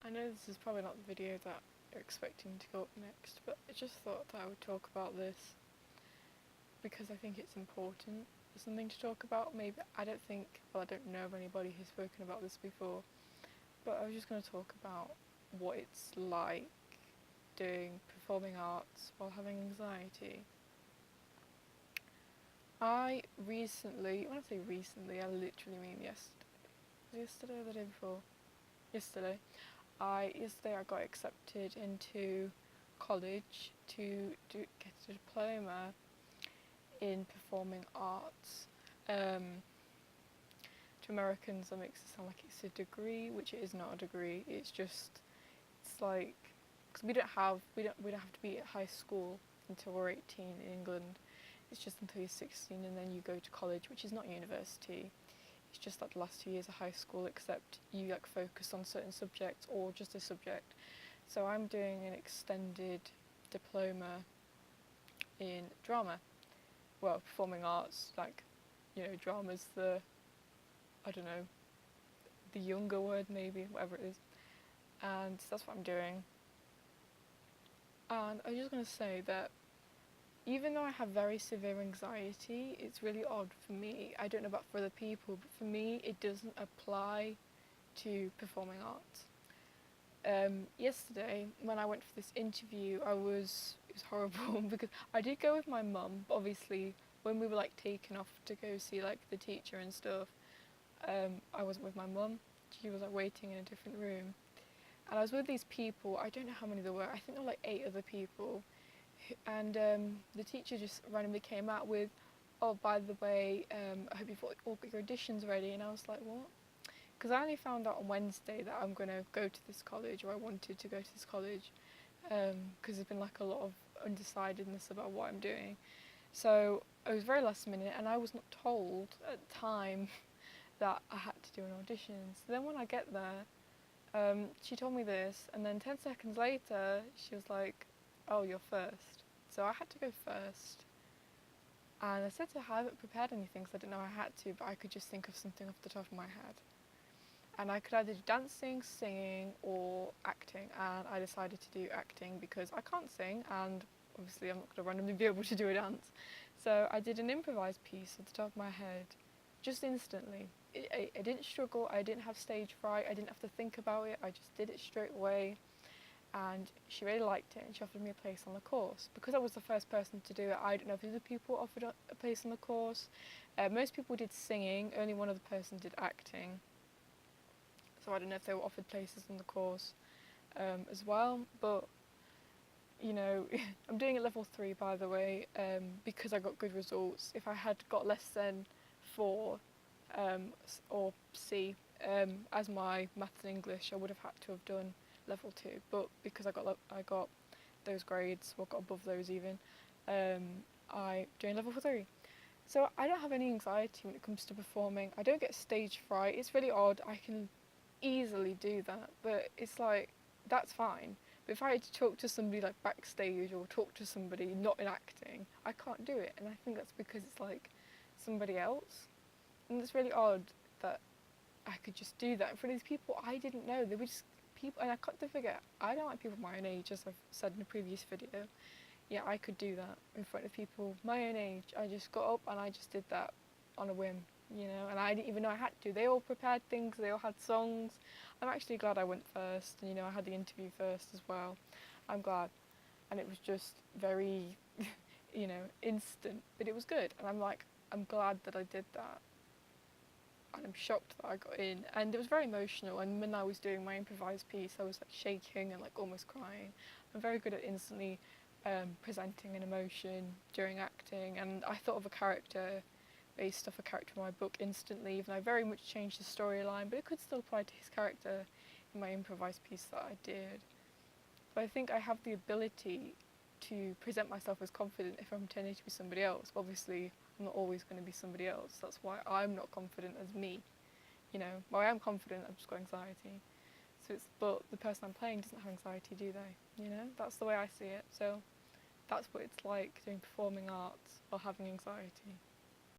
I know this is probably not the video that you're expecting to go up next, but I just thought that I would talk about this because I think it's important. There's something to talk about. Maybe I don't know of anybody who's spoken about this before, but I was just going to talk about what it's like doing performing arts while having anxiety. When I say recently, I literally mean yesterday or the day before? Yesterday. Yesterday I got accepted into college to get a diploma in performing arts. To Americans, that makes it sound like it's a degree, which it is not a degree. It's like, because we don't have to be at high school until we're 18 in England. It's just until you're 16, and then you go to college, which is not university. It's just like the last 2 years of high school, except you like focus on certain subjects or just a subject. So I'm doing an extended diploma in drama. Well, performing arts, like, drama's I don't know, the younger word maybe, whatever it is. And that's what I'm doing. And I was just going to say that even though I have very severe anxiety, it's really odd for me. I don't know about for other people, but for me, it doesn't apply to performing arts. Yesterday, when I went for this interview, it was horrible because I did go with my mum, but obviously when we were like taken off to go see like the teacher and stuff, I wasn't with my mum. She was like waiting in a different room. And I was with these people, I don't know how many there were, I think there were like 8 other people. And the teacher just randomly came out with, oh, by the way, I hope you've all got your auditions ready. And I was like, what? Because I only found out on Wednesday that I'm going to go to this college, or I wanted to go to this college, because there's been like a lot of undecidedness about what I'm doing. So it was very last minute, and I was not told at the time that I had to do an audition. So then when I get there, she told me this, and then 10 seconds later, she was like, oh, you're first. So I had to go first. And I said to her, I haven't prepared anything because I didn't know I had to, but I could just think of something off the top of my head. And I could either do dancing, singing, or acting. And I decided to do acting because I can't sing, and obviously I'm not going to randomly be able to do a dance. So I did an improvised piece off the top of my head, just instantly. I didn't struggle, I didn't have stage fright, I didn't have to think about it, I just did it straight away. And she really liked it, and she offered me a place on the course. Because I was the first person to do it, I don't know if other people offered a place on the course. Most people did singing, only one other person did acting. So I don't know if they were offered places on the course as well. But, I'm doing it level 3, by the way, because I got good results. If I had got less than 4 or C as my maths and English, I would have had to have done level 2, but because I got those grades, or got above those even, I doing level 3. So I don't have any anxiety when it comes to performing. I don't get stage fright. It's really odd. I can easily do that, but it's like, that's fine. But if I had to talk to somebody like backstage, or talk to somebody not in acting, I can't do it. And I think that's because it's like somebody else. And it's really odd that I could just do that in front of these people I didn't know. They were just people, and I can't forget, I don't like people my own age, as I've said in a previous video. Yeah, I could do that in front of people my own age. I just got up and I just did that on a whim, and I didn't even know I had to. They all prepared things, they all had songs. I'm actually glad I went first, and I had the interview first as well. I'm glad. And it was just very, instant, but it was good. And I'm glad that I did that. And I'm shocked that I got in, and it was very emotional. And when I was doing my improvised piece, I was like shaking and like almost crying. I'm very good at instantly presenting an emotion during acting, and I thought of a character based off a character in my book instantly, even though I very much changed the storyline, but it could still apply to his character in my improvised piece that I did. But I think I have the ability to present myself as confident if I'm pretending to be somebody else. Obviously, I'm not always going to be somebody else. That's why I'm not confident as me. Well, I am confident, I've just got anxiety. But the person I'm playing doesn't have anxiety, do they? That's the way I see it. So that's what it's like doing performing arts while having anxiety.